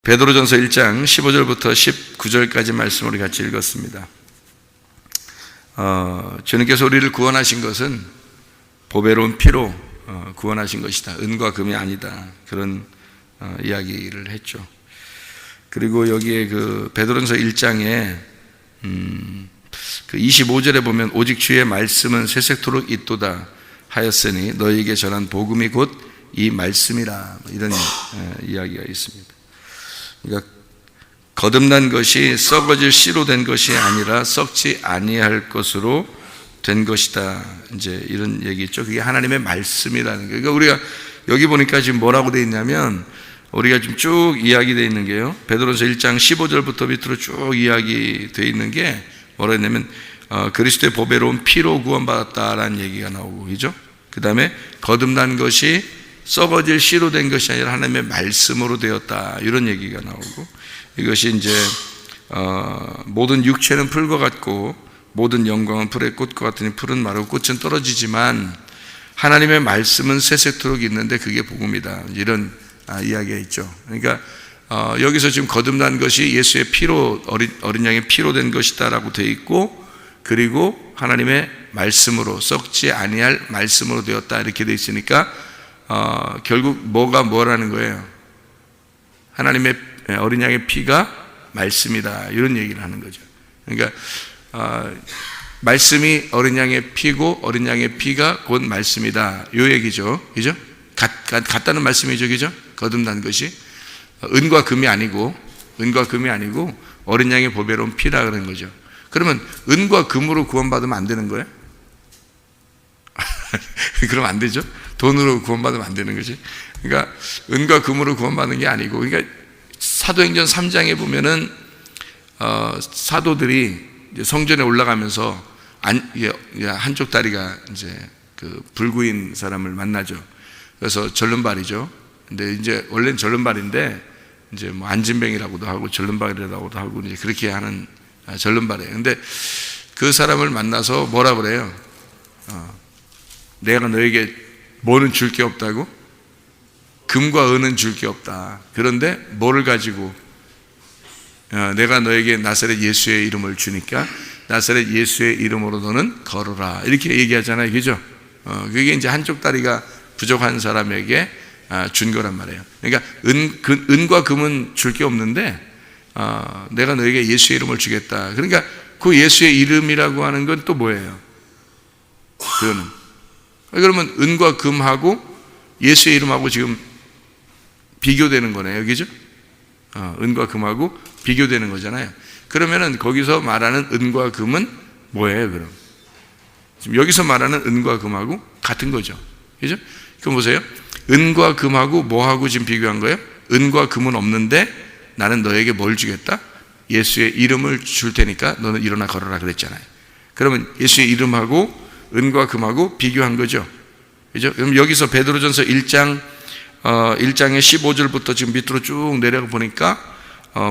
베드로전서 1장 15절부터 19절까지 말씀을 우리 같이 읽었습니다. 주님께서 우리를 구원하신 것은 보배로운 피로 구원하신 것이다. 은과 금이 아니다. 그런 이야기를 했죠. 그리고 여기에 그 베드로전서 1장에 그 25절에 보면 오직 주의 말씀은 세세토록 있도다 하였으니 너희에게 전한 복음이 곧 이 말씀이라, 이런 이야기가 있습니다. 그러니까 거듭난 것이 썩어질 씨로 된 것이 아니라 썩지 아니할 것으로 된 것이다. 이제 이런 얘기 있죠. 그게 하나님의 말씀이라는 거예요. 그러니까 우리가 여기 보니까 지금 뭐라고 되어 있냐면, 우리가 지금 쭉 이야기되어 있는 게요, 베드로전서 1장 15절부터 밑으로 쭉 이야기되어 있는 게 뭐라 했냐면, 그리스도의 보배로운 피로 구원받았다라는 얘기가 나오고, 그죠? 그 다음에 거듭난 것이 썩어질 씨로 된 것이 아니라 하나님의 말씀으로 되었다, 이런 얘기가 나오고, 이것이 이제 모든 육체는 풀과 같고 모든 영광은 풀의 꽃과 같으니 풀은 마르고 꽃은 떨어지지만 하나님의 말씀은 세세토록 있는데 그게 복음이다, 이런 이야기가 있죠. 그러니까 여기서 지금 거듭난 것이 예수의 피로, 어린 양의 피로 된 것이다 라고 되어 있고, 그리고 하나님의 말씀으로, 썩지 아니할 말씀으로 되었다, 이렇게 되어 있으니까 결국 뭐라는 거예요? 하나님의 어린 양의 피가 말씀이다, 이런 얘기를 하는 거죠. 그러니까 말씀이 어린 양의 피고 어린 양의 피가 곧 말씀이다, 이 얘기죠. 그죠? 같다는 말씀이죠. 그죠? 거듭난 것이 은과 금이 아니고 어린 양의 보배로운 피라 그런 거죠. 그러면 은과 금으로 구원받으면 안 되는 거예요? 그러면 안 되죠. 돈으로 구원받으면 안 되는 거지. 그러니까 은과 금으로 구원받는 게 아니고, 그러니까 사도행전 3장에 보면은 사도들이 이제 성전에 올라가면서 한쪽 다리가 이제 그 불구인 사람을 만나죠. 그래서 절름발이죠. 근데 이제 원래는 절름발인데 이제 뭐 안진뱅이라고도 하고 절름발이라고도 하고 이제 그렇게 하는 절름발이에요. 근데 그 사람을 만나서 뭐라 그래요? 내가 너에게 뭐는 줄 게 없다고? 금과 은은 줄 게 없다. 그런데 뭐를 가지고? 내가 너에게 나사렛 예수의 이름을 주니까 나사렛 예수의 이름으로 너는 걸어라, 이렇게 얘기하잖아요. 그죠? 그게 이제 한쪽 다리가 부족한 사람에게 준 거란 말이에요. 그러니까 은과 금은 줄 게 없는데 내가 너에게 예수의 이름을 주겠다. 그러니까 그 예수의 이름이라고 하는 건 또 뭐예요? 그거는, 그러면 은과 금하고 예수의 이름하고 지금 비교되는 거네요. 그죠? 은과 금하고 비교되는 거잖아요. 그러면은 거기서 말하는 은과 금은 뭐예요, 그럼? 지금 여기서 말하는 은과 금하고 같은 거죠. 그죠? 그럼 보세요. 은과 금하고 뭐하고 지금 비교한 거예요? 은과 금은 없는데 나는 너에게 뭘 주겠다? 예수의 이름을 줄 테니까 너는 일어나 걸어라 그랬잖아요. 그러면 예수의 이름하고 은과 금하고 비교한 거죠. 그죠? 그럼 여기서 베드로전서 1장의 15절부터 지금 밑으로 쭉 내려가 보니까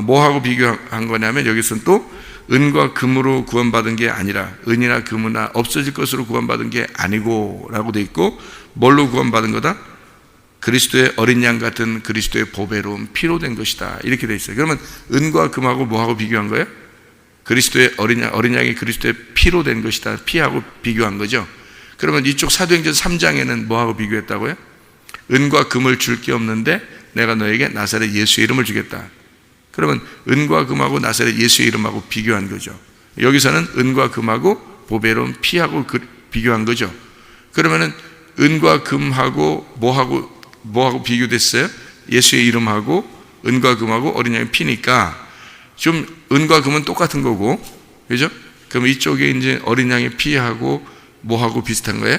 뭐하고 비교한 거냐면, 여기서는 또 은과 금으로 구원받은 게 아니라 은이나 금이나 없어질 것으로 구원받은 게 아니고 라고 돼 있고, 뭘로 구원받은 거다? 그리스도의 어린 양 같은 그리스도의 보배로운 피로 된 것이다, 이렇게 돼 있어요. 그러면 은과 금하고 뭐하고 비교한 거예요? 그리스도의 어린 양이 그리스도의 피로 된 것이다, 피하고 비교한 거죠. 그러면 이쪽 사도행전 3장에는 뭐하고 비교했다고요? 은과 금을 줄 게 없는데 내가 너에게 나사렛 예수의 이름을 주겠다. 그러면 은과 금하고 나사렛 예수의 이름하고 비교한 거죠. 여기서는 은과 금하고 보배로운 피하고 비교한 거죠. 그러면은 은과 금하고 뭐하고 비교됐어요? 예수의 이름하고 은과 금하고 어린 양의 피니까 좀 은과 금은 똑같은 거고, 그죠? 그럼 이쪽에 이제 어린 양의 피하고 뭐하고 비슷한 거예요?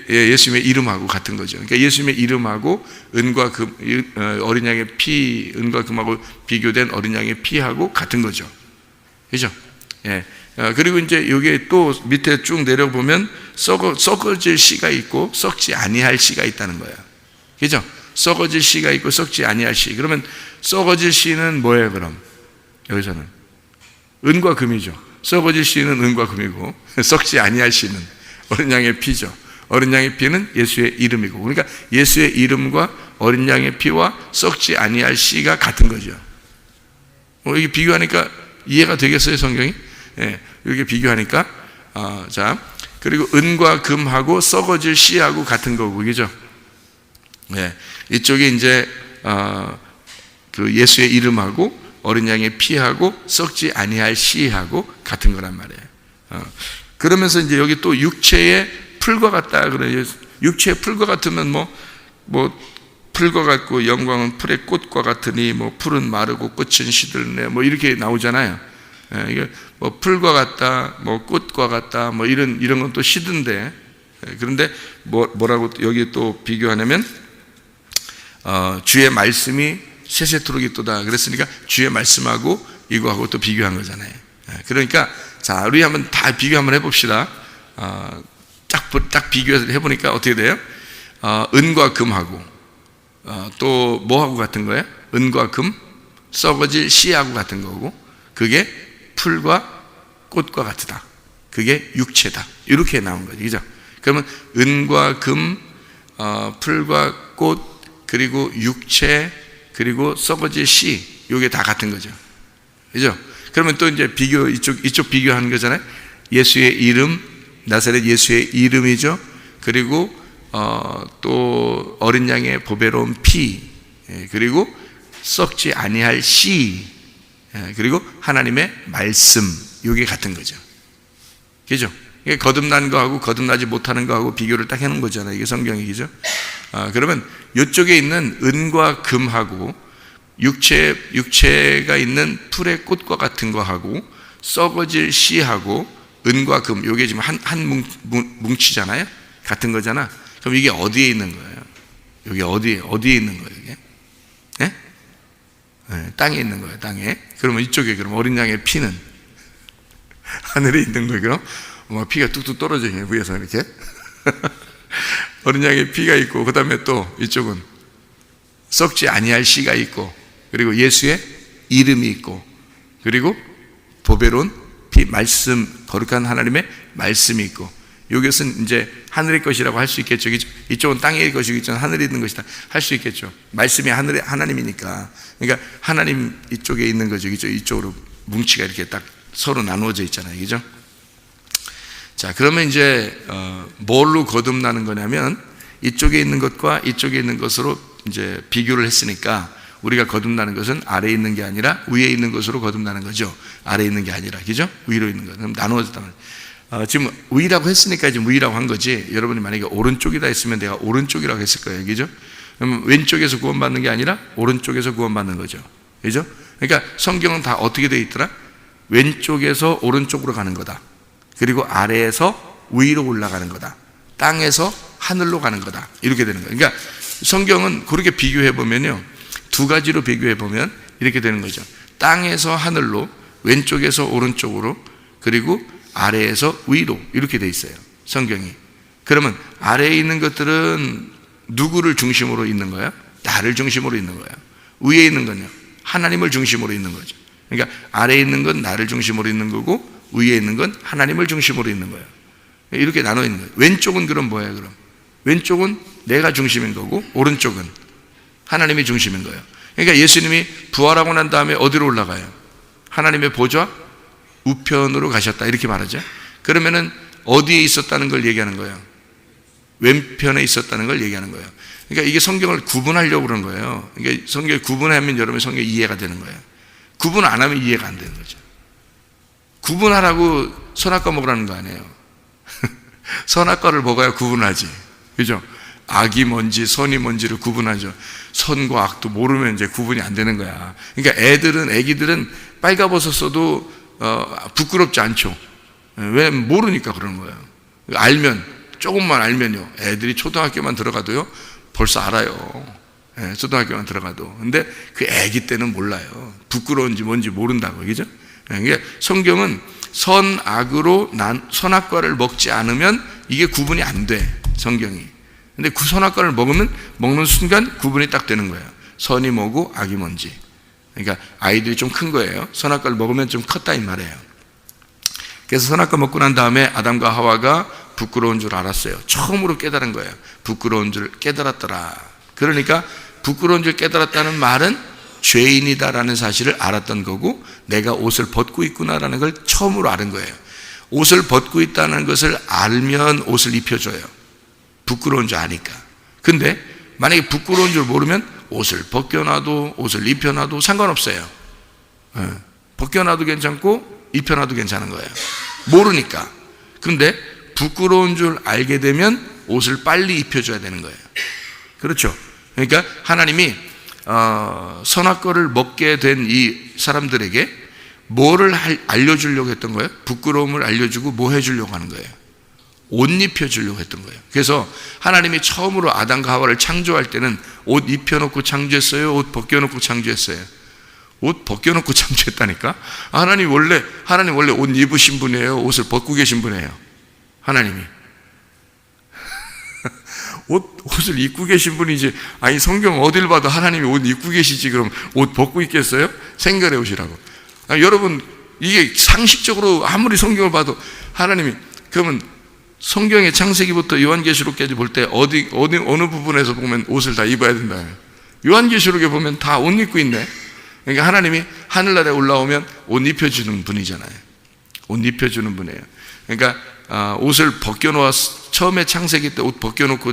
예수님의 이름하고 같은 거죠. 그러니까 예수님의 이름하고 은과 금, 어린 양의 피, 은과 금하고 비교된 어린 양의 피하고 같은 거죠. 그죠? 예. 그리고 이제 여기에 또 밑에 쭉 내려보면 썩어질 씨가 있고 썩지 아니할 씨가 있다는 거예요. 그죠? 썩어질 씨가 있고 썩지 아니할 씨. 그러면 썩어질 씨는 뭐예요, 그럼? 여기서는 은과 금이죠. 썩어질 씨는 은과 금이고 썩지 아니할 씨는 어린 양의 피죠. 어린 양의 피는 예수의 이름이고, 그러니까 예수의 이름과 어린 양의 피와 썩지 아니할 씨가 같은 거죠. 이게 비교하니까 이해가 되겠어요, 성경이? 예, 이렇게 비교하니까. 자, 그리고 은과 금하고 썩어질 씨하고 같은 거고, 그죠? 예, 이쪽에 이제 그 예수의 이름하고 어린 양의 피하고 썩지 아니할 씨하고 같은 거란 말이에요. 그러면서 이제 여기 또 육체의 풀과 같다 그래요. 육체의 풀과 같으면 뭐 풀과 같고 영광은 풀의 꽃과 같으니 뭐 풀은 마르고 꽃은 시들네 뭐 이렇게 나오잖아요. 예, 이게 뭐 풀과 같다, 뭐 꽃과 같다, 뭐 이런 건 또 시든데, 그런데 뭐라고 여기 또 비교하냐면 주의 말씀이 세세토록 있도다 그랬으니까 주의 말씀하고 이거하고 또 비교한 거잖아요. 그러니까 자, 우리 한번 다 비교 한번 해봅시다. 딱 비교해서 해보니까 어떻게 돼요? 은과 금하고 또 뭐하고 같은 거예요? 은과 금, 썩어질 씨하고 같은 거고, 그게 풀과 꽃과 같다. 그게 육체다. 이렇게 나온 거죠. 그죠? 그러면 은과 금, 풀과 꽃, 그리고 육체, 그리고 썩어질 씨, 이게 다 같은 거죠. 그죠? 그러면 또 이제 이쪽 비교하는 거잖아요. 예수의 이름, 나사렛 예수의 이름이죠. 그리고 또 어린 양의 보배로운 피, 그리고 썩지 아니할 씨, 그리고 하나님의 말씀, 이게 같은 거죠. 그죠? 이게 거듭난 거하고 거듭나지 못하는 거하고 비교를 딱 해놓은 거잖아요. 이게 성경이, 그죠? 그러면 이쪽에 있는 은과 금하고 육체가 있는 풀의 꽃과 같은 거하고 썩어질 씨하고 은과 금, 이게 지금 한 뭉치잖아요. 같은 거잖아. 그럼 이게 어디에 있는 거예요? 여기 어디에 있는 거예요, 이게? 네? 네, 땅에 있는 거예요, 땅에. 그러면 이쪽에 그럼 어린 양의 피는 하늘에 있는 거예요. 그럼 피가 뚝뚝 떨어져요, 위에서 이렇게. 어린 양의 피가 있고, 그 다음에 또 이쪽은 썩지 아니할 씨가 있고, 그리고 예수의 이름이 있고, 그리고 보배로운 피, 말씀, 거룩한 하나님의 말씀이 있고, 이것은 이제 하늘의 것이라고 할 수 있겠죠. 이쪽은 땅의 것이고 이쪽은 하늘에 있는 것이다 할 수 있겠죠. 말씀이 하나님이니까. 그러니까 하나님 이쪽에 있는 거죠. 이쪽으로 뭉치가 이렇게 딱 서로 나누어져 있잖아요. 그죠? 자, 그러면 이제 뭘로 거듭나는 거냐면 이쪽에 있는 것과 이쪽에 있는 것으로 이제 비교를 했으니까 우리가 거듭나는 것은 아래에 있는 게 아니라 위에 있는 것으로 거듭나는 거죠. 아래에 있는 게 아니라, 그죠? 위로 있는 것. 그럼 나누어졌다면 지금 위라고 했으니까 지금 위라고 한 거지. 여러분이 만약에 오른쪽이다 했으면 내가 오른쪽이라고 했을 거예요. 그죠? 그러면 왼쪽에서 구원받는 게 아니라 오른쪽에서 구원받는 거죠. 그죠? 그러니까 성경은 다 어떻게 되어 있더라? 왼쪽에서 오른쪽으로 가는 거다. 그리고 아래에서 위로 올라가는 거다. 땅에서 하늘로 가는 거다. 이렇게 되는 거예요. 그러니까 성경은 그렇게 비교해 보면요, 두 가지로 비교해 보면 이렇게 되는 거죠. 땅에서 하늘로, 왼쪽에서 오른쪽으로, 그리고 아래에서 위로, 이렇게 돼 있어요, 성경이. 그러면 아래에 있는 것들은 누구를 중심으로 있는 거야? 나를 중심으로 있는 거야. 위에 있는 건요, 하나님을 중심으로 있는 거죠. 그러니까 아래에 있는 건 나를 중심으로 있는 거고, 위에 있는 건 하나님을 중심으로 있는 거예요. 이렇게 나눠 있는 거예요. 왼쪽은 그럼 뭐예요? 그럼 왼쪽은 내가 중심인 거고, 오른쪽은 하나님이 중심인 거예요. 그러니까 예수님이 부활하고 난 다음에 어디로 올라가요? 하나님의 보좌 우편으로 가셨다, 이렇게 말하죠. 그러면은 어디에 있었다는 걸 얘기하는 거예요? 왼편에 있었다는 걸 얘기하는 거예요. 그러니까 이게 성경을 구분하려고 그런 거예요. 그러니까 성경을 구분하면 여러분 성경이 이해가 되는 거예요. 구분 안 하면 이해가 안 되는 거죠. 구분하라고 선악과 먹으라는 거 아니에요. 선악과를 먹어야 구분하지, 그죠? 악이 뭔지 선이 뭔지를 구분하죠. 선과 악도 모르면 이제 구분이 안 되는 거야. 그러니까 애기들은 빨가벗어 써도 부끄럽지 않죠. 왜? 모르니까 그러는 거예요. 조금만 알면요, 애들이 초등학교만 들어가도요 벌써 알아요. 초등학교만 들어가도. 근데 그 애기 때는 몰라요. 부끄러운지 뭔지 모른다고, 그죠? 그러니까 성경은 선악으로 선악과를 먹지 않으면 이게 구분이 안 돼, 성경이. 근데 그 선악과를 먹는 순간 구분이 딱 되는 거예요. 선이 뭐고 악이 뭔지. 그러니까 아이들이 좀 큰 거예요. 선악과를 먹으면 좀 컸다 이 말이에요. 그래서 선악과 먹고 난 다음에 아담과 하와가 부끄러운 줄 알았어요. 처음으로 깨달은 거예요. 부끄러운 줄 깨달았더라. 그러니까 부끄러운 줄 깨달았다는 말은 죄인이다라는 사실을 알았던 거고, 내가 옷을 벗고 있구나라는 걸 처음으로 알은 거예요. 옷을 벗고 있다는 것을 알면 옷을 입혀줘요. 부끄러운 줄 아니까. 근데 만약에 부끄러운 줄 모르면 옷을 벗겨놔도 옷을 입혀놔도 상관없어요. 벗겨놔도 괜찮고 입혀놔도 괜찮은 거예요. 모르니까. 근데 부끄러운 줄 알게 되면 옷을 빨리 입혀줘야 되는 거예요. 그렇죠? 그러니까 하나님이 선악과를 먹게 된 이 사람들에게 뭐를 알려주려고 했던 거예요? 부끄러움을 알려주고 뭐 해주려고 하는 거예요? 옷 입혀주려고 했던 거예요. 그래서 하나님이 처음으로 아담과 하와를 창조할 때는 옷 입혀놓고 창조했어요? 옷 벗겨놓고 창조했어요? 옷 벗겨놓고 창조했다니까? 하나님 원래 옷 입으신 분이에요? 옷을 벗고 계신 분이에요? 하나님이. 옷을 입고 계신 분이지. 아니, 성경 어딜 봐도 하나님이 옷 입고 계시지, 그럼 옷 벗고 있겠어요? 생각해 보시라고. 여러분, 이게 상식적으로 아무리 성경을 봐도 하나님이, 그러면 성경의 창세기부터 요한계시록까지 볼 때 어느 부분에서 보면 옷을 다 입어야 된다. 요한계시록에 보면 다 옷 입고 있네. 그러니까 하나님이 하늘나라에 올라오면 옷 입혀주는 분이잖아요. 옷 입혀주는 분이에요. 그러니까 옷을 벗겨놓아, 처음에 창세기 때 옷 벗겨놓고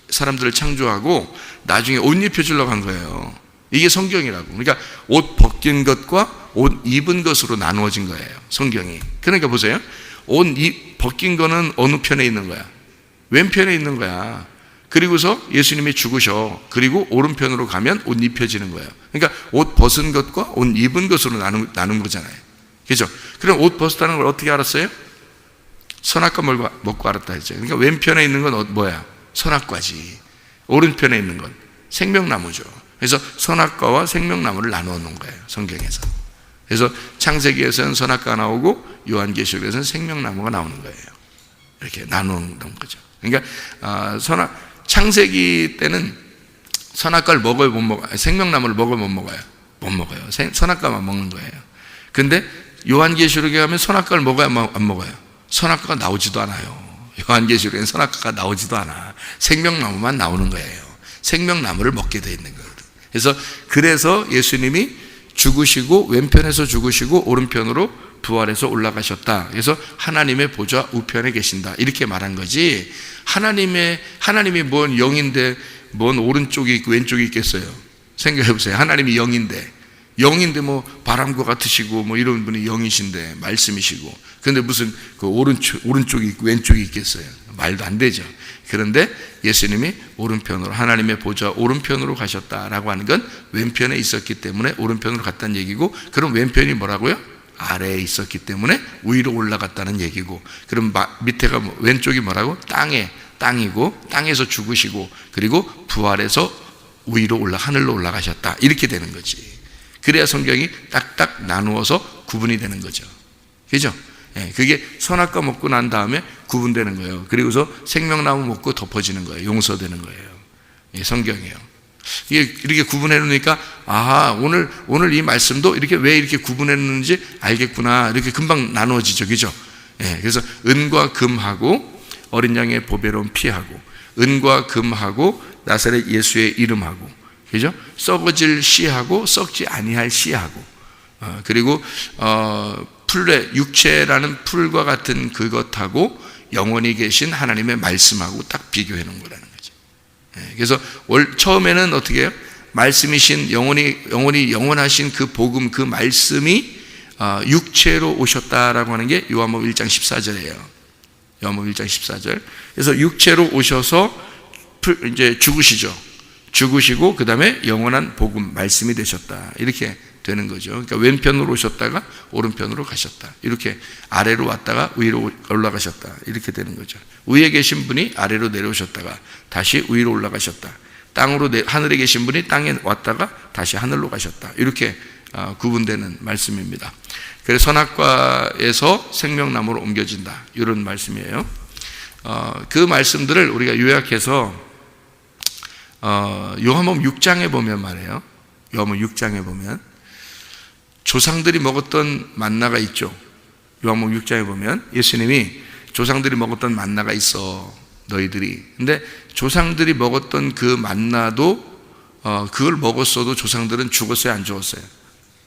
사람들을 창조하고 나중에 옷 입혀주려고 한 거예요. 이게 성경이라고. 그러니까 옷 벗긴 것과 옷 입은 것으로 나누어진 거예요, 성경이. 그러니까 보세요. 옷 벗긴 거는 어느 편에 있는 거야? 왼편에 있는 거야. 그리고서 예수님이 죽으셔. 그리고 오른편으로 가면 옷 입혀지는 거예요. 그러니까 옷 벗은 것과 옷 입은 것으로 나눈 거잖아요. 그죠? 그럼 옷 벗었다는 걸 어떻게 알았어요? 선악과 먹고 알았다 했죠. 그러니까 왼편에 있는 건 뭐야? 선악과지. 오른편에 있는 건 생명나무죠. 그래서 선악과와 생명나무를 나누어 놓은 거예요, 성경에서. 그래서 창세기에서는 선악과가 나오고 요한계시록에서는 생명나무가 나오는 거예요. 이렇게 나누어 놓은 거죠. 그러니까 창세기 때는 선악과를 먹어요, 못 먹어요? 생명나무를 먹어요, 못 먹어요? 못 먹어요. 선악과만 먹는 거예요. 근데 요한계시록에 가면 선악과를 먹어요, 안 먹어요? 선악과가 나오지도 않아요. 요한계시록에는 선악과가 나오지도 않아. 생명나무만 나오는 거예요. 생명나무를 먹게 되어 있는 거예요. 그래서 예수님이 죽으시고 왼편에서 죽으시고 오른편으로 부활해서 올라가셨다. 그래서 하나님의 보좌 우편에 계신다. 이렇게 말한 거지. 하나님이 뭔 영인데 뭔 오른쪽이 있고 왼쪽이 있겠어요? 생각해 보세요. 하나님이 영인데 뭐 바람과 같으시고 뭐 이런 분이 영이신데 말씀이시고, 근데 무슨 그 오른쪽이 있고 왼쪽이 있겠어요? 말도 안 되죠. 그런데 예수님이 오른편으로, 하나님의 보좌 오른편으로 가셨다라고 하는 건 왼편에 있었기 때문에 오른편으로 갔다는 얘기고, 그럼 왼편이 뭐라고요? 아래에 있었기 때문에 위로 올라갔다는 얘기고, 그럼 밑에가 왼쪽이 뭐라고? 땅이고, 땅에서 죽으시고, 그리고 부활해서 위로 하늘로 올라가셨다. 이렇게 되는 거지. 그래야 성경이 딱딱 나누어서 구분이 되는 거죠. 그죠? 그게 선악과 먹고 난 다음에 구분되는 거예요. 그리고서 생명나무 먹고 덮어지는 거예요. 용서되는 거예요. 성경이에요. 이게 이렇게 구분해 놓으니까, 오늘 이 말씀도 이렇게 왜 이렇게 구분해 놓는지 알겠구나. 이렇게 금방 나누어지죠. 그죠? 그래서 은과 금하고 어린 양의 보배로운 피하고, 은과 금하고 나사렛 예수의 이름하고, 그죠? 썩어질 씨하고 썩지 아니할 씨하고, 그리고 풀의 육체라는 풀과 같은 그것하고 영원히 계신 하나님의 말씀하고 딱 비교해 놓은 거라는 거죠. 그래서 처음에는 어떻게 해요? 말씀이신 영원하신 그 복음, 그 말씀이 육체로 오셨다라고 하는 게 요한복음 1장 14절이에요. 요한복음 1장 14절. 그래서 육체로 오셔서 이제 죽으시고 그 다음에 영원한 복음 말씀이 되셨다. 이렇게 되는 거죠. 그러니까 왼편으로 오셨다가 오른편으로 가셨다. 이렇게 아래로 왔다가 위로 올라가셨다. 이렇게 되는 거죠. 위에 계신 분이 아래로 내려오셨다가 다시 위로 올라가셨다. 하늘에 계신 분이 땅에 왔다가 다시 하늘로 가셨다. 이렇게 구분되는 말씀입니다. 그래서 선악과에서 생명나무로 옮겨진다. 이런 말씀이에요. 그 말씀들을 우리가 요약해서 요한복음 6장에 보면 말이에요. 요한복음 6장에 보면 조상들이 먹었던 만나가 있죠. 요한복음 6장에 보면 예수님이 조상들이 먹었던 만나가 있어, 너희들이. 근데 조상들이 먹었던 그 만나도 그걸 먹었어도 조상들은 죽었어요, 안 죽었어요?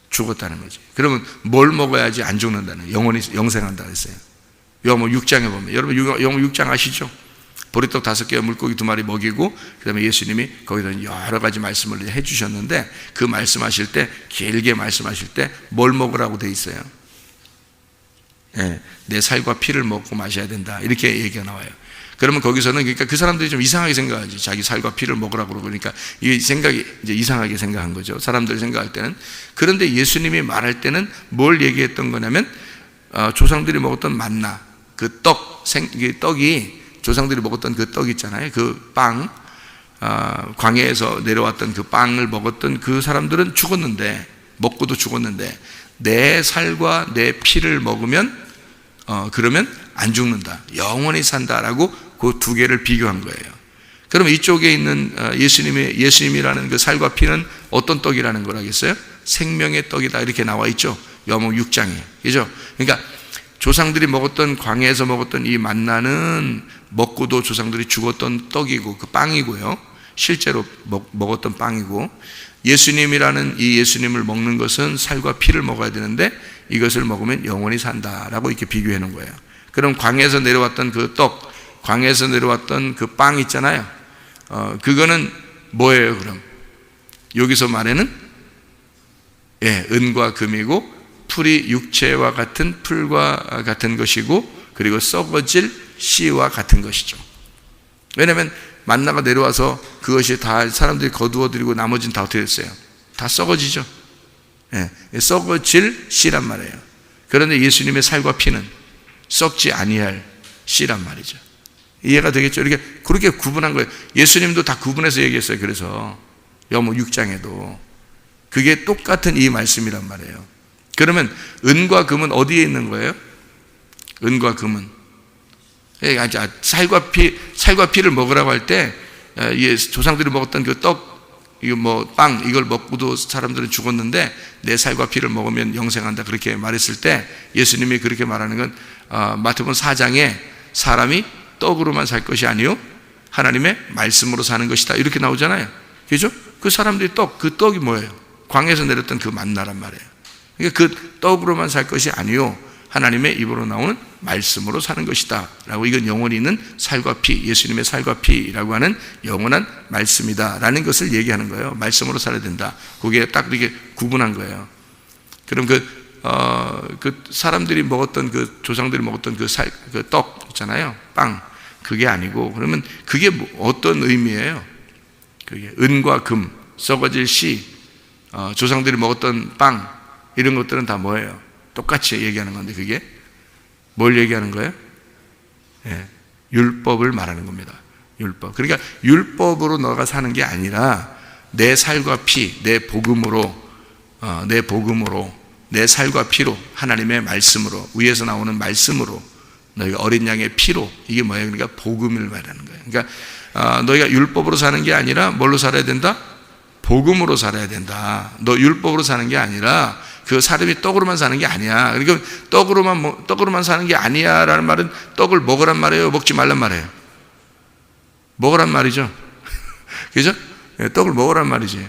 죽었다는 거지. 그러면 뭘 먹어야지 안 죽는다는, 영원히 영생한다 그랬어요. 요한복음 6장에 보면, 여러분 요한복음 6장 아시죠? 보리떡 5개와 물고기 2마리 먹이고, 그 다음에 예수님이 거기다 여러 가지 말씀을 해주셨는데, 그 말씀하실 때, 길게 말씀하실 때 뭘 먹으라고 돼 있어요? 네, 내 살과 피를 먹고 마셔야 된다, 이렇게 얘기가 나와요. 그러면 거기서는, 그러니까 그 사람들이 좀 이상하게 생각하지. 자기 살과 피를 먹으라고 그러고, 그러니까 이 생각이 이제 이상하게 생각한 거죠, 사람들이 생각할 때는. 그런데 예수님이 말할 때는 뭘 얘기했던 거냐면, 조상들이 먹었던 만나, 그 떡이 조상들이 먹었던 그 떡 있잖아요, 그 빵, 광야에서 내려왔던 그 빵을 먹었던 그 사람들은 죽었는데, 먹고도 죽었는데, 내 살과 내 피를 먹으면 그러면 안 죽는다, 영원히 산다라고 그 두 개를 비교한 거예요. 그럼 이쪽에 있는 예수님이라는 그 살과 피는 어떤 떡이라는 거라겠어요? 생명의 떡이다, 이렇게 나와 있죠, 요한복음 6장에. 그죠? 그러니까 조상들이 먹었던, 광야에서 먹었던 이 만나는 먹고도 조상들이 죽었던 떡이고, 그 빵이고요, 실제로 먹었던 빵이고, 예수님이라는 이 예수님을 먹는 것은 살과 피를 먹어야 되는데, 이것을 먹으면 영원히 산다라고 이렇게 비교해 놓은 거예요. 그럼 광야에서 내려왔던 그 떡, 광야에서 내려왔던 그 빵 있잖아요, 그거는 뭐예요? 그럼 여기서 말에는 은과 금이고, 풀이 육체와 같은 풀과 같은 것이고, 그리고 썩어질 씨와 같은 것이죠. 왜냐하면 만나가 내려와서 그것이 다 사람들이 거두어들이고 나머지는 다 어떻게 됐어요? 다 썩어지죠. 썩어질 씨란 말이에요. 그런데 예수님의 살과 피는 썩지 아니할 씨란 말이죠. 이해가 되겠죠? 이렇게 그렇게 구분한 거예요. 예수님도 다 구분해서 얘기했어요. 그래서 요한복음 6장에도 그게 똑같은 이 말씀이란 말이에요. 그러면 은과 금은 어디에 있는 거예요? 은과 금은 살과 피를 먹으라고 할 때, 조상들이 먹었던 그 떡, 빵, 이걸 먹고도 사람들은 죽었는데 내 살과 피를 먹으면 영생한다, 그렇게 말했을 때 예수님이 그렇게 말하는 건 마태복음 4장에 사람이 떡으로만 살 것이 아니요 하나님의 말씀으로 사는 것이다, 이렇게 나오잖아요. 그죠? 그 사람들이 그 떡이 뭐예요? 광야에서 내렸던 그 만나란 말이에요. 그러니까 그 떡으로만 살 것이 아니요 하나님의 입으로 나오는 말씀으로 사는 것이다 라고, 이건 영원히 있는 살과 피, 예수님의 살과 피라고 하는 영원한 말씀이다 라는 것을 얘기하는 거예요. 말씀으로 살아야 된다, 그게 딱 이렇게 구분한 거예요. 그럼 그 사람들이 먹었던, 그 조상들이 먹었던 그 떡 있잖아요, 빵, 그게 아니고, 그러면 그게 어떤 의미예요? 그게 은과 금, 썩어질 씨, 조상들이 먹었던 빵, 이런 것들은 다 뭐예요? 똑같이 얘기하는 건데, 그게 뭘 얘기하는 거예요? 율법을 말하는 겁니다. 율법. 그러니까 율법으로 너가 사는 게 아니라 내 살과 피, 내 복음으로, 내 살과 피로, 하나님의 말씀으로, 위에서 나오는 말씀으로, 너희가 어린 양의 피로, 이게 뭐예요? 그러니까 복음을 말하는 거예요. 그러니까 너희가 율법으로 사는 게 아니라 뭘로 살아야 된다? 복음으로 살아야 된다. 너 율법으로 사는 게 아니라, 그 사람이 떡으로만 사는 게 아니야. 그러니까 떡으로만 사는 게 아니야 라는 말은 떡을 먹으란 말이에요, 먹지 말란 말이에요? 먹으란 말이죠. 그죠? 떡을 먹으란 말이지.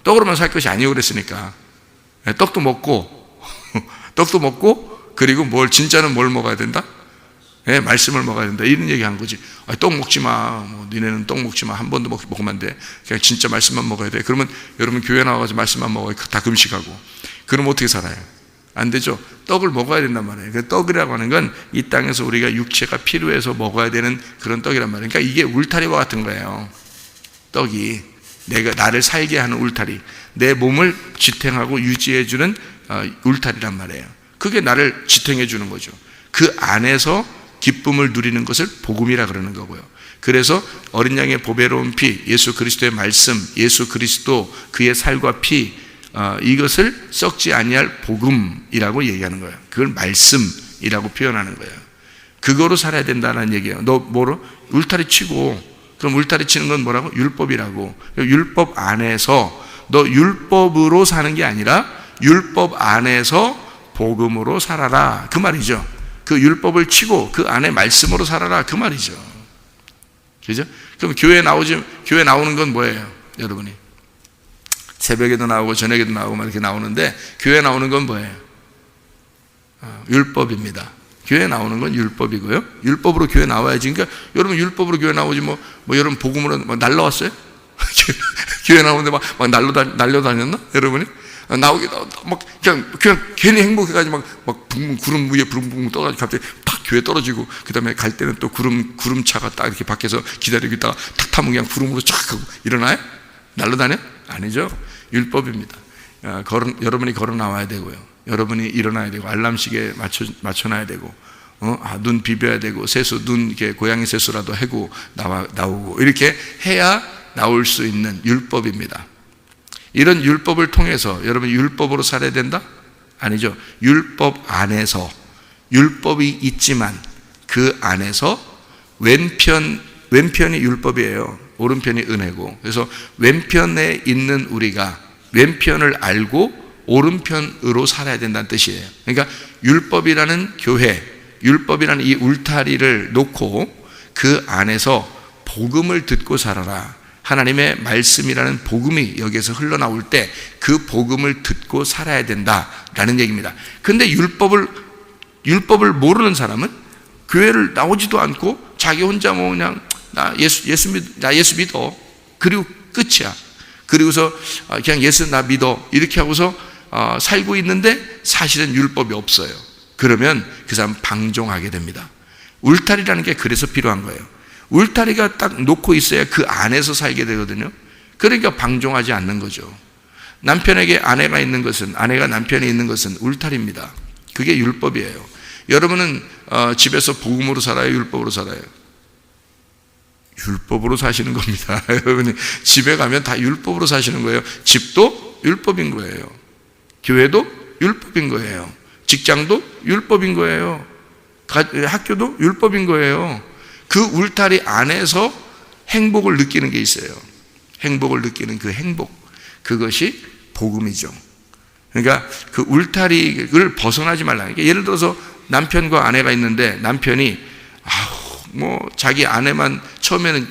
떡으로만 살 것이 아니고 그랬으니까. 떡도 먹고 그리고 진짜는 뭘 먹어야 된다? 말씀을 먹어야 된다, 이런 얘기 한 거지. 떡 먹지 마, 니네는 떡 먹지 마, 한 번도 먹으면 안 돼, 그냥 진짜 말씀만 먹어야 돼. 그러면 여러분 교회 나와가지고 말씀만 먹어요, 다 금식하고. 그럼 어떻게 살아요? 안 되죠. 떡을 먹어야 된단 말이에요. 그 떡이라고 하는 건 이 땅에서 우리가 육체가 필요해서 먹어야 되는 그런 떡이란 말이에요. 그러니까 이게 울타리와 같은 거예요. 떡이 나를 살게 하는 울타리, 내 몸을 지탱하고 유지해주는 울타리란 말이에요. 그게 나를 지탱해 주는 거죠. 그 안에서 기쁨을 누리는 것을 복음이라 그러는 거고요. 그래서 어린 양의 보배로운 피, 예수 그리스도의 말씀, 예수 그리스도 그의 살과 피, 이것을 썩지 아니할 복음이라고 얘기하는 거예요. 그걸 말씀이라고 표현하는 거예요. 그거로 살아야 된다는 얘기예요. 너 뭐로? 울타리 치고, 그럼 울타리 치는 건 뭐라고? 율법이라고. 율법 안에서, 너 율법으로 사는 게 아니라 율법 안에서 복음으로 살아라, 그 말이죠. 그 율법을 치고 그 안에 말씀으로 살아라, 그 말이죠. 그죠? 그럼 교회 나오는 건 뭐예요? 여러분이 새벽에도 나오고 저녁에도 나오고 막 이렇게 나오는데, 교회 나오는 건 뭐예요? 율법입니다. 교회 나오는 건 율법이고요. 율법으로 교회 나와야지. 그러니까 여러분 율법으로 교회 나오지 뭐 여러분 복음으로 막 날라왔어요? 교회 나오는데 막 날려다녔나? 여러분이? 나오기 막 그냥 괜히 행복해가지고 막 구름 위에 붕붕 떠가지고 갑자기 팍 교회 떨어지고, 그 다음에 갈 때는 또 구름차가 딱 이렇게 밖에서 기다리고 있다가 탁 타면 그냥 구름으로 쫙 하고 일어나요? 날라다녀? 아니죠. 율법입니다. 여러분이 걸어 나와야 되고요. 여러분이 일어나야 되고, 알람시계에 맞춰놔야 되고, 눈 비벼야 되고, 세수, 눈 이렇게 고양이 세수라도 하고 나오고, 이렇게 해야 나올 수 있는 율법입니다. 이런 율법을 통해서 여러분 율법으로 살아야 된다? 아니죠. 율법 안에서, 율법이 있지만 그 안에서 왼편이 율법이에요. 오른편이 은혜고, 그래서 왼편에 있는 우리가 왼편을 알고 오른편으로 살아야 된다는 뜻이에요. 그러니까 율법이라는 교회, 율법이라는 이 울타리를 놓고 그 안에서 복음을 듣고 살아라. 하나님의 말씀이라는 복음이 여기에서 흘러나올 때 그 복음을 듣고 살아야 된다라는 얘기입니다. 근데 율법을 모르는 사람은 교회를 나오지도 않고 자기 혼자 뭐 그냥 나 예수 믿어, 그리고 끝이야. 그리고서 그냥 예수 나 믿어 이렇게 하고서 살고 있는데 사실은 율법이 없어요. 그러면 그 사람 방종하게 됩니다. 울타리라는 게 그래서 필요한 거예요. 울타리가 딱 놓고 있어야 그 안에서 살게 되거든요. 그러니까 방종하지 않는 거죠. 남편에게 아내가 있는 것은, 아내가 남편이 있는 것은 울타리입니다. 그게 율법이에요. 여러분은 집에서 복음으로 살아요, 율법으로 살아요? 율법으로 사시는 겁니다. 여러분이 집에 가면 다 율법으로 사시는 거예요. 집도 율법인 거예요. 교회도 율법인 거예요. 직장도 율법인 거예요. 학교도 율법인 거예요. 그 울타리 안에서 행복을 느끼는 게 있어요. 행복을 느끼는 그 행복, 그것이 복음이죠. 그러니까 그 울타리를 벗어나지 말라는 게, 예를 들어서 남편과 아내가 있는데 남편이 자기 아내만 처음에는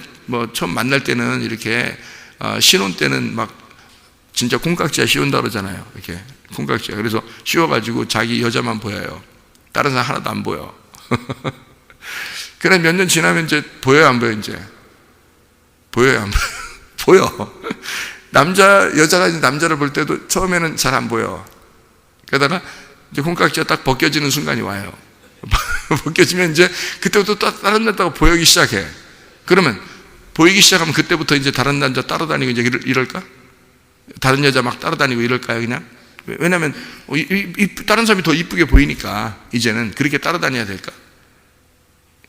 처음 만날 때는 이렇게 신혼 때는 막 진짜 콩깍지가 씌운다 그러잖아요. 이렇게 콩깍지가. 그래서 씌워가지고 자기 여자만 보여요. 다른 사람 하나도 안 보여. 그래 몇 년 지나면 이제 보여요, 안 보여? 이제 보여요, 안 보여? 보여. 여자가 남자를 볼 때도 처음에는 잘 안 보여. 그러다가 이제 콩깍지가 딱 벗겨지는 순간이 와요. 벗겨지면 이제 그때부터 다른 남자가 보이기 시작해. 그러면 보이기 시작하면 그때부터 이제 다른 남자 따라다니고 이제 이럴까? 다른 여자 막 따라다니고 이럴까요, 그냥? 왜냐면 다른 사람이 더 이쁘게 보이니까 이제는 그렇게 따라다녀야 될까?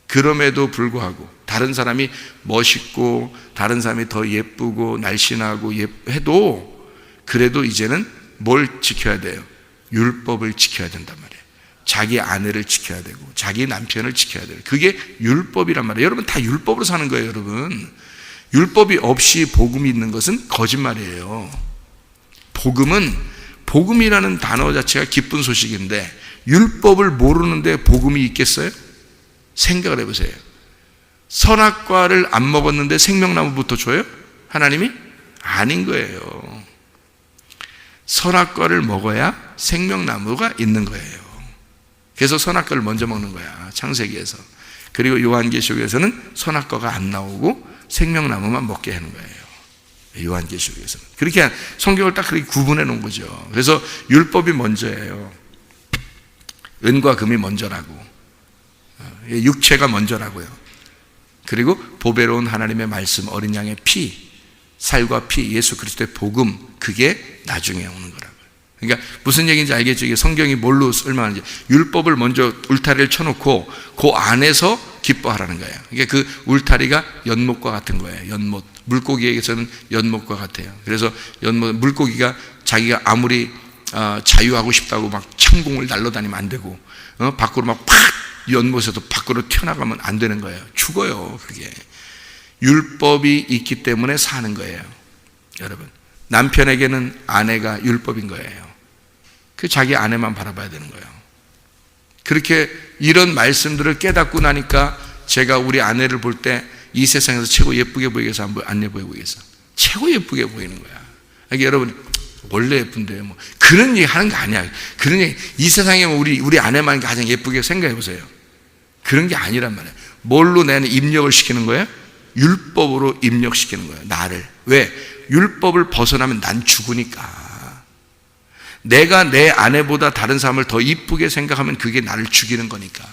그럼에도 불구하고 다른 사람이 멋있고 다른 사람이 더 예쁘고 날씬하고 해도 그래도 이제는 뭘 지켜야 돼요? 율법을 지켜야 된단 말이에요. 자기 아내를 지켜야 되고 자기 남편을 지켜야 돼요. 그게 율법이란 말이에요. 여러분 다 율법으로 사는 거예요. 여러분 율법이 없이 복음이 있는 것은 거짓말이에요. 복음이라는 단어 자체가 기쁜 소식인데 율법을 모르는데 복음이 있겠어요? 생각을 해보세요. 선악과를 안 먹었는데 생명나무부터 줘요? 하나님이? 아닌 거예요. 선악과를 먹어야 생명나무가 있는 거예요. 그래서 선악과를 먼저 먹는 거야, 창세기에서. 그리고 요한계시록에서는 선악과가 안 나오고 생명나무만 먹게 하는 거예요. 요한계시록에서는. 그렇게 성경을 딱 그렇게 구분해 놓은 거죠. 그래서 율법이 먼저예요. 은과 금이 먼저라고. 육체가 먼저라고요. 그리고 보배로운 하나님의 말씀, 어린 양의 피, 살과 피, 예수 그리스도의 복음, 그게 나중에 오는 거라고요. 그러니까 무슨 얘기인지 알겠죠? 이게 성경이 뭘로 설명하는지. 율법을 먼저 울타리를 쳐놓고 그 안에서 기뻐하라는 거예요. 이게 그 울타리가 연못과 같은 거예요. 연못. 물고기에게서는 연못과 같아요. 그래서 물고기가 자기가 아무리 자유하고 싶다고 막 창공을 날려다니면 안 되고, 밖으로 막 팍 연못에서 밖으로 튀어나가면 안 되는 거예요. 죽어요. 그게 율법이 있기 때문에 사는 거예요. 여러분 남편에게는 아내가 율법인 거예요. 그 자기 아내만 바라봐야 되는 거예요. 그렇게 이런 말씀들을 깨닫고 나니까 제가 우리 아내를 볼 때 이 세상에서 최고 예쁘게 보이게 해서 안 예쁘게 보이게 해서 최고 예쁘게 보이는 거야. 그러니까 여러분, 원래 예쁜데 뭐 그런 얘기 하는 거 아니야. 그런 얘기, 이 세상에 우리 아내만 가장 예쁘게 생각해 보세요. 그런 게 아니란 말이야. 뭘로 나는 입력을 시키는 거예요? 율법으로 입력시키는 거예요, 나를. 왜? 율법을 벗어나면 난 죽으니까. 내가 내 아내보다 다른 사람을 더 이쁘게 생각하면 그게 나를 죽이는 거니까.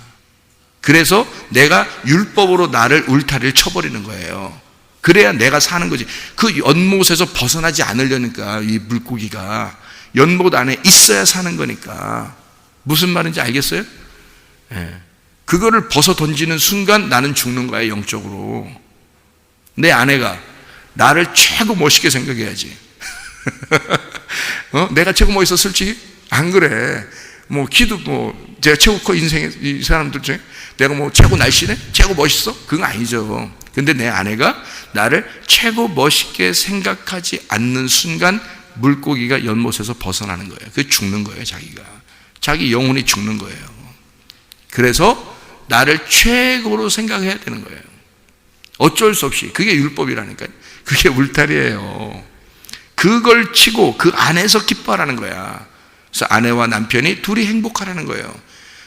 그래서 내가 율법으로 나를 울타리를 쳐버리는 거예요. 그래야 내가 사는 거지. 그 연못에서 벗어나지 않으려니까, 이 물고기가 연못 안에 있어야 사는 거니까. 무슨 말인지 알겠어요? 예. 그거를 벗어 던지는 순간 나는 죽는 거야, 영적으로. 내 아내가 나를 최고 멋있게 생각해야지. 내가 최고 멋있어, 솔직히? 안 그래. 뭐 키도 뭐 제가 최고 커, 인생에 이 사람들 중에 내가 뭐 최고 날씬해? 최고 멋있어? 그건 아니죠. 근데 내 아내가 나를 최고 멋있게 생각하지 않는 순간 물고기가 연못에서 벗어나는 거예요. 그게 죽는 거예요, 자기가. 자기 영혼이 죽는 거예요. 그래서 나를 최고로 생각해야 되는 거예요. 어쩔 수 없이. 그게 율법이라니까요. 그게 울타리예요. 그걸 치고 그 안에서 기뻐하라는 거야. 그래서 아내와 남편이 둘이 행복하라는 거예요.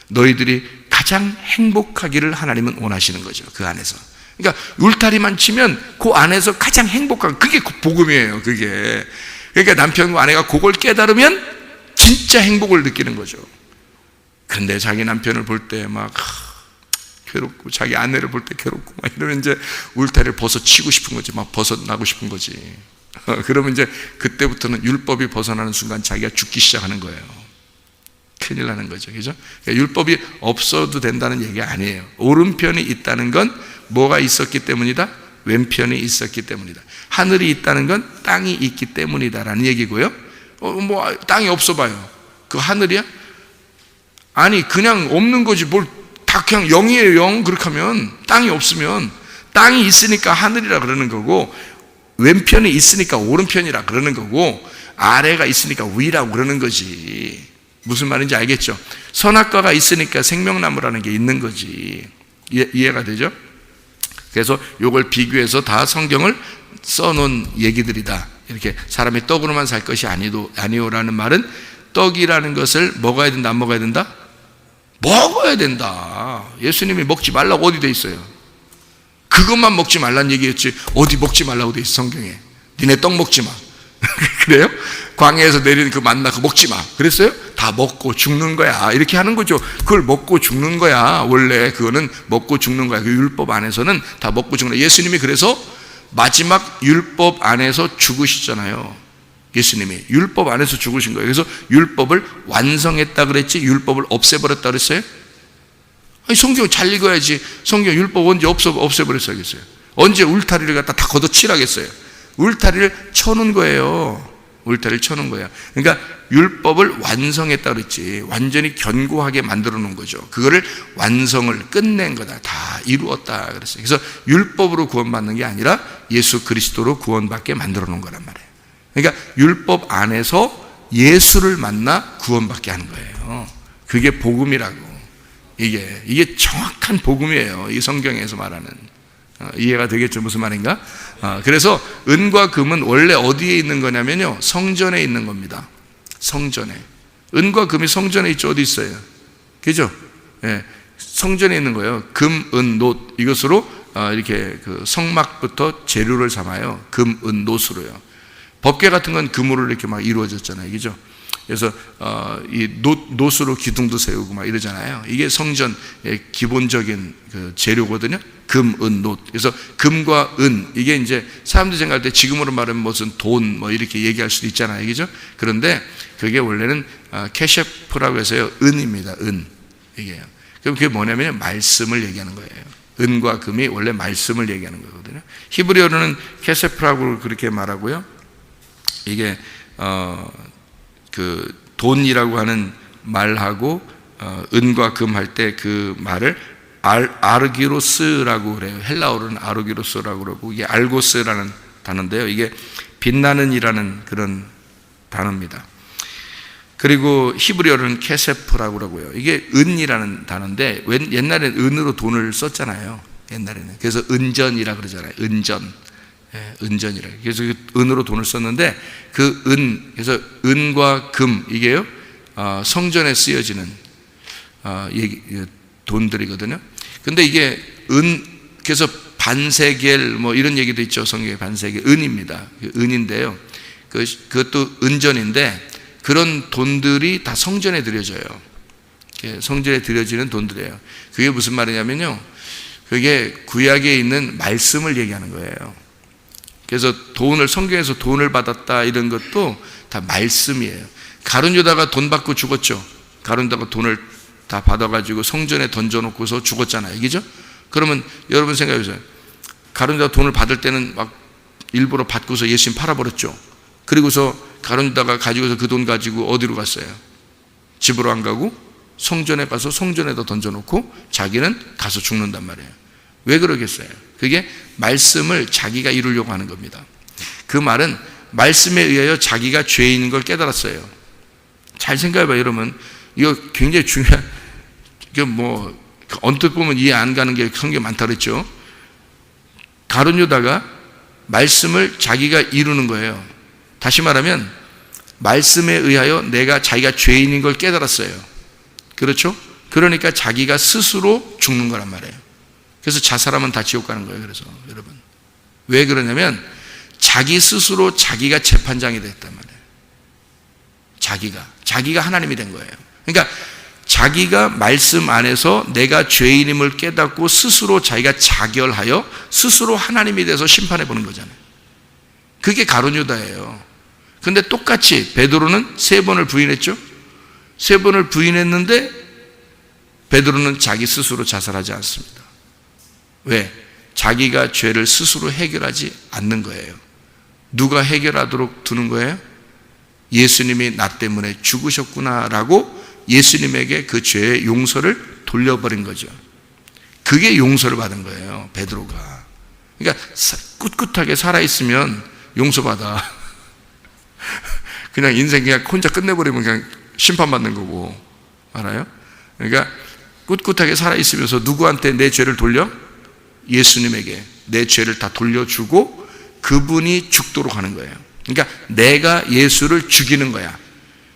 너희들이 가장 행복하기를 하나님은 원하시는 거죠, 그 안에서. 그러니까 울타리만 치면 그 안에서 가장 행복한, 그게 복음이에요, 그게. 그러니까 남편과 아내가 그걸 깨달으면 진짜 행복을 느끼는 거죠. 근데 자기 남편을 볼 때 막 괴롭고, 자기 아내를 볼 때 괴롭고 막 이러면 이제 울타리를 벗어치고 싶은 거지, 막 벗어나고 싶은 거지. 그러면 이제 그때부터는 율법이 벗어나는 순간 자기가 죽기 시작하는 거예요. 큰일 나는 거죠, 그죠? 그러니까 율법이 없어도 된다는 얘기가 아니에요. 오른편이 있다는 건 뭐가 있었기 때문이다? 왼편이 있었기 때문이다. 하늘이 있다는 건 땅이 있기 때문이다라는 얘기고요. 뭐 땅이 없어 봐요. 그 하늘이야? 아니, 그냥 없는 거지. 뭘 다 그냥 0이에요, 0. 그렇게 하면 땅이 없으면 땅이 있으니까 하늘이라 그러는 거고, 왼편이 있으니까 오른편이라 그러는 거고, 아래가 있으니까 위라고 그러는 거지. 무슨 말인지 알겠죠? 선악과가 있으니까 생명나무라는 게 있는 거지. 이해가 되죠? 그래서 이걸 비교해서 다 성경을 써놓은 얘기들이다. 이렇게 사람이 떡으로만 살 것이 아니오라는 말은 떡이라는 것을 먹어야 된다, 안 먹어야 된다? 먹어야 된다. 예수님이 먹지 말라고 어디 돼 있어요? 그것만 먹지 말란 얘기였지 어디 먹지 말라고 돼 있어, 성경에. 니네 떡 먹지 마. 그래요? 광야에서 내리는 그 만나 그거 먹지 마. 그랬어요? 다 먹고 죽는 거야. 이렇게 하는 거죠. 그걸 먹고 죽는 거야. 원래 그거는 먹고 죽는 거야. 그 율법 안에서는 다 먹고 죽는 거야. 예수님이 그래서 마지막 율법 안에서 죽으시잖아요. 예수님이 율법 안에서 죽으신 거예요. 그래서 율법을 완성했다 그랬지 율법을 없애버렸다 그랬어요? 아니, 성경 잘 읽어야지. 성경 율법 언제 없애버렸어야겠어요? 언제 울타리를 갖다 다 걷어치라겠어요? 울타리를 쳐놓은 거예요. 울타리를 쳐놓은 거예요. 그러니까 율법을 완성했다 그랬지 완전히 견고하게 만들어 놓은 거죠. 그거를 완성을 끝낸 거다. 다 이루었다 그랬어요. 그래서 율법으로 구원받는 게 아니라 예수 그리스도로 구원받게 만들어 놓은 거란 말이에요. 그러니까 율법 안에서 예수를 만나 구원받게 하는 거예요. 그게 복음이라고. 이게 정확한 복음이에요. 이 성경에서 말하는. 이해가 되겠죠? 무슨 말인가? 그래서 은과 금은 원래 어디에 있는 거냐면요, 성전에 있는 겁니다. 성전에. 은과 금이 성전에 있죠. 어디 있어요? 그죠? 예, 성전에 있는 거예요. 금, 은, 노 이것으로 이렇게 그 성막부터 재료를 삼아요. 금, 은, 노수로요. 법궤 같은 건 금으로 이렇게 막 이루어졌잖아요. 그죠? 그래서 이 노수로 기둥도 세우고 막 이러잖아요. 이게 성전의 기본적인 그 재료거든요. 금, 은, 노. 그래서 금과 은, 이게 이제 사람들이 생각할 때 지금으로 말하면 무슨 돈 뭐 이렇게 얘기할 수도 있잖아요. 그죠? 그런데 그게 원래는 캐셰프라고 해서요, 은입니다. 은. 이게요. 그럼 그게 뭐냐면 말씀을 얘기하는 거예요. 은과 금이 원래 말씀을 얘기하는 거거든요. 히브리어로는 캐셰프라고 그렇게 말하고요. 이게 그 돈이라고 하는 말하고 은과 금 할 때 그 말을 아르기로스라고 그래요. 헬라어로는 아르기로스라고 그러고, 이게 알고스라는 단어인데요. 이게 빛나는이라는 그런 단어입니다. 그리고 히브리어로는 케세프라고 그러고요. 이게 은이라는 단어인데 옛날에는 은으로 돈을 썼잖아요. 옛날에는. 그래서 은전이라 그러잖아요. 은전. 예, 은전이라. 그래서 은으로 돈을 썼는데 그 은, 그래서 은과 금 이게요 성전에 쓰여지는 돈들이거든요. 근데 이게 그래서 반세겔 뭐 이런 얘기도 있죠. 성경에 반세겔 은입니다. 은인데요. 그것도 은전인데 그런 돈들이 다 성전에 드려져요. 성전에 드려지는 돈들이에요. 그게 무슨 말이냐면요, 그게 구약에 있는 말씀을 얘기하는 거예요. 그래서 성경에서 돈을 받았다 이런 것도 다 말씀이에요. 가룟 유다가 돈 받고 죽었죠. 가룟 유다가 돈을 다 받아가지고 성전에 던져놓고서 죽었잖아요. 그죠? 그러면 여러분 생각해보세요. 가룟 유다가 돈을 받을 때는 막 일부러 받고서 예수님 팔아버렸죠. 그리고서 가룟 유다가 가지고서 그 돈 가지고 어디로 갔어요? 집으로 안 가고 성전에 가서 성전에다 던져놓고 자기는 가서 죽는단 말이에요. 왜 그러겠어요? 그게 말씀을 자기가 이루려고 하는 겁니다. 그 말은 말씀에 의하여 자기가 죄인인 걸 깨달았어요. 잘 생각해봐요. 여러분, 이거 굉장히 중요한, 이게 뭐 언뜻 보면 이해 안 가는 게 성경에 많다 그랬죠. 가룟 유다가 말씀을 자기가 이루는 거예요. 다시 말하면 말씀에 의하여 자기가 죄인인 걸 깨달았어요. 그렇죠? 그러니까 자기가 스스로 죽는 거란 말이에요. 그래서 자살하면 다 지옥 가는 거예요. 그래서 여러분, 왜 그러냐면 자기 스스로 자기가 재판장이 됐단 말이에요. 자기가 하나님이 된 거예요. 그러니까 자기가 말씀 안에서 내가 죄인임을 깨닫고 스스로 자기가 자결하여 스스로 하나님이 돼서 심판해 보는 거잖아요. 그게 가룟 유다예요. 근데 똑같이 베드로는 3번을 부인했죠. 3번을 부인했는데 베드로는 자기 스스로 자살하지 않습니다. 왜? 자기가 죄를 스스로 해결하지 않는 거예요. 누가 해결하도록 두는 거예요? 예수님이 나 때문에 죽으셨구나라고 예수님에게 그 죄의 용서를 돌려버린 거죠. 그게 용서를 받은 거예요, 베드로가. 그러니까 꿋꿋하게 살아있으면 용서받아. 그냥 인생 그냥 혼자 끝내버리면 그냥 심판받는 거고, 알아요? 그러니까 꿋꿋하게 살아있으면서 누구한테 내 죄를 돌려? 예수님에게 내 죄를 다 돌려주고 그분이 죽도록 하는 거예요. 그러니까 내가 예수를 죽이는 거야.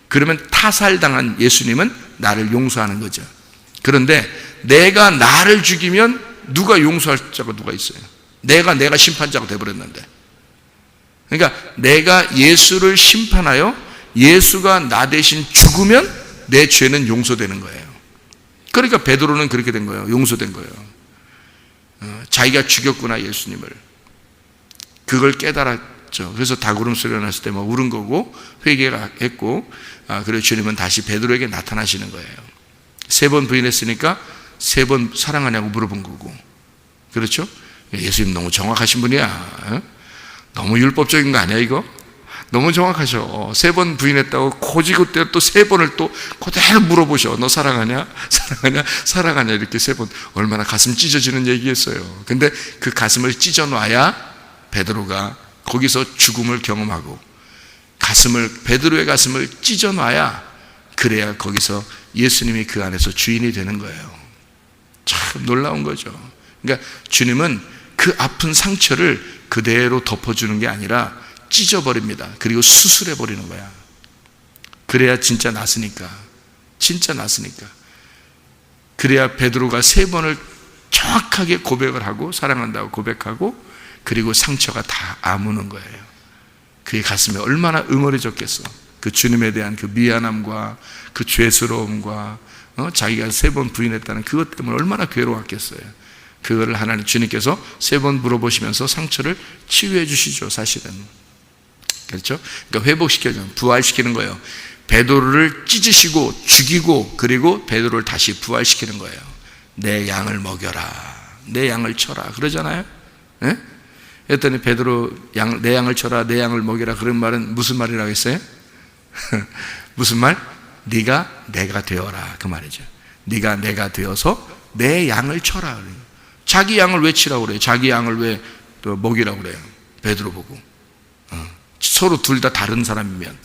그러면 타살당한 예수님은 나를 용서하는 거죠. 그런데 내가 나를 죽이면 누가 용서할 자가 누가 있어요? 내가 심판자가 돼버렸는데. 그러니까 내가 예수를 심판하여 예수가 나 대신 죽으면 내 죄는 용서되는 거예요. 그러니까 베드로는 그렇게 된 거예요. 용서된 거예요. 자기가 죽였구나 예수님을. 그걸 깨달았죠. 그래서 닭울음 소리가 났을 때 막 울은 거고 회개했고, 그리고 주님은 다시 베드로에게 나타나시는 거예요. 3번 부인했으니까 3번 사랑하냐고 물어본 거고, 그렇죠? 예수님 너무 정확하신 분이야. 너무 율법적인 거 아니야 이거? 너무 정확하셔. 3번 부인했다고 고지그때 또 3번을 또 그대로 물어보셔. 너 사랑하냐? 사랑하냐? 사랑하냐? 이렇게 3번. 얼마나 가슴 찢어지는 얘기였어요. 근데 그 가슴을 찢어놔야 베드로가 거기서 죽음을 경험하고, 베드로의 가슴을 찢어놔야, 그래야 거기서 예수님이 그 안에서 주인이 되는 거예요. 참 놀라운 거죠. 그러니까 주님은 그 아픈 상처를 그대로 덮어주는 게 아니라 찢어버립니다. 그리고 수술해버리는 거야. 그래야 진짜 낫으니까. 그래야 베드로가 3번을 정확하게 고백을 하고, 사랑한다고 고백하고, 그리고 상처가 다 아무는 거예요. 그의 가슴에 얼마나 응어리졌겠어. 그 주님에 대한 그 미안함과 그 죄스러움과 자기가 3번 부인했다는 그것 때문에 얼마나 괴로웠겠어요. 그거를 하나님 주님께서 3번 물어보시면서 상처를 치유해 주시죠, 사실은. 그렇죠? 그러니까 회복시켜줘, 부활시키는 거예요. 베드로를 찢으시고 죽이고, 그리고 베드로를 다시 부활시키는 거예요. 내 양을 먹여라, 내 양을 쳐라 그러잖아요. 네? 그랬더니 베드로 내 양을 쳐라, 내 양을 먹여라, 그런 말은 무슨 말이라고 했어요? 무슨 말? 네가 내가 되어라, 그 말이죠. 네가 내가 되어서 내 양을 쳐라. 자기 양을 왜 치라고 그래요? 자기 양을 왜 또 먹이라고 그래요? 베드로 보고. 서로 둘 다 다른 사람이면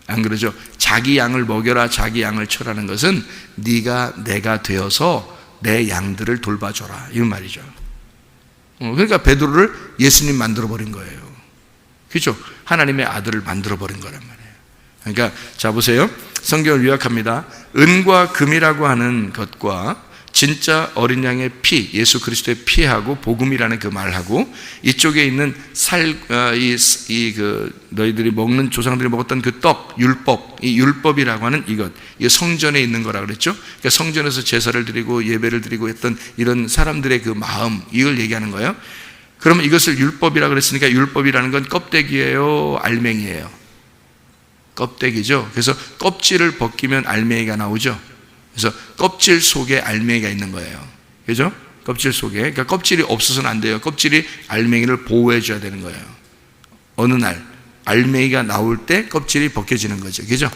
안 그러죠? 자기 양을 먹여라, 자기 양을 쳐라는 것은 네가 내가 되어서 내 양들을 돌봐줘라, 이 말이죠. 그러니까 베드로를 예수님 만들어버린 거예요. 그렇죠? 하나님의 아들을 만들어버린 거란 말이에요. 그러니까 자 보세요. 성경을 요약합니다. 은과 금이라고 하는 것과 진짜 어린 양의 피, 예수 그리스도의 피하고 복음이라는 그 말하고 이쪽에 있는 너희들이 먹는 조상들이 먹었던 그 떡, 율법, 이 율법이라고 하는 이것, 이 성전에 있는 거라 그랬죠. 그러니까 성전에서 제사를 드리고 예배를 드리고 했던 이런 사람들의 그 마음, 이걸 얘기하는 거예요. 그러면 이것을 율법이라고 그랬으니까 율법이라는 건 껍데기예요, 알맹이예요? 껍데기죠. 그래서 껍질을 벗기면 알맹이가 나오죠. 그래서 껍질 속에 알맹이가 있는 거예요. 그죠? 껍질 속에. 그러니까 껍질이 없어서는 안 돼요. 껍질이 알맹이를 보호해 줘야 되는 거예요. 어느 날 알맹이가 나올 때 껍질이 벗겨지는 거죠. 그죠?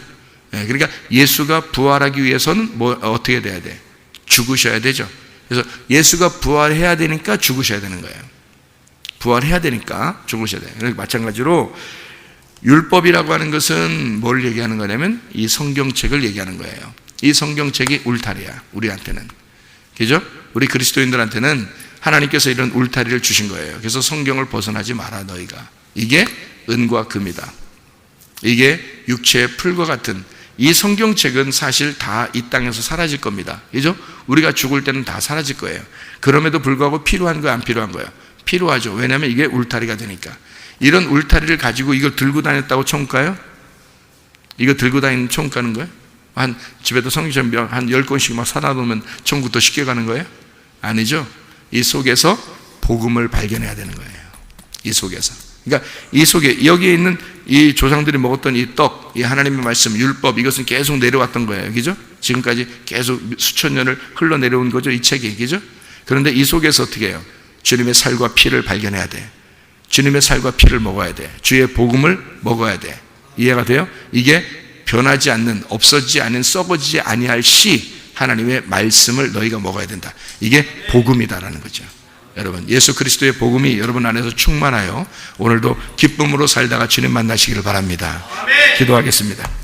네, 그러니까 예수가 부활하기 위해서는 어떻게 돼야 돼? 죽으셔야 되죠. 그래서 예수가 부활해야 되니까 죽으셔야 되는 거예요. 부활해야 되니까 죽으셔야 돼요. 그러니까 마찬가지로 율법이라고 하는 것은 뭘 얘기하는 거냐면 이 성경책을 얘기하는 거예요. 이 성경책이 울타리야, 우리한테는. 그죠? 우리 그리스도인들한테는 하나님께서 이런 울타리를 주신 거예요. 그래서 성경을 벗어나지 마라, 너희가. 이게 은과 금이다. 이게 육체의 풀과 같은 이 성경책은 사실 다 이 땅에서 사라질 겁니다. 그죠? 우리가 죽을 때는 다 사라질 거예요. 그럼에도 불구하고 필요한 거야, 안 필요한 거야? 필요하죠. 왜냐하면 이게 울타리가 되니까. 이런 울타리를 가지고 이걸 들고 다녔다고 총가요? 이거 들고 다니는 총 가는 거예요? 한 집에도 성경책 한 10권씩 막 사다 놓으면 천국도 쉽게 가는 거예요? 아니죠. 이 속에서 복음을 발견해야 되는 거예요. 이 속에서. 그러니까 이 속에 여기에 있는 이 조상들이 먹었던 이 떡, 이 하나님의 말씀, 율법, 이것은 계속 내려왔던 거예요. 그죠? 지금까지 계속 수천 년을 흘러내려온 거죠. 이 책이. 그죠? 그런데 이 속에서 어떻게 해요? 주님의 살과 피를 발견해야 돼. 주님의 살과 피를 먹어야 돼. 주의 복음을 먹어야 돼. 이해가 돼요? 이게 변하지 않는, 없어지지 않은, 썩어지지 아니할 시 하나님의 말씀을 너희가 먹어야 된다. 이게 복음이다라는 거죠. 여러분, 예수 그리스도의 복음이 여러분 안에서 충만하여 오늘도 기쁨으로 살다가 주님 만나시기를 바랍니다. 기도하겠습니다.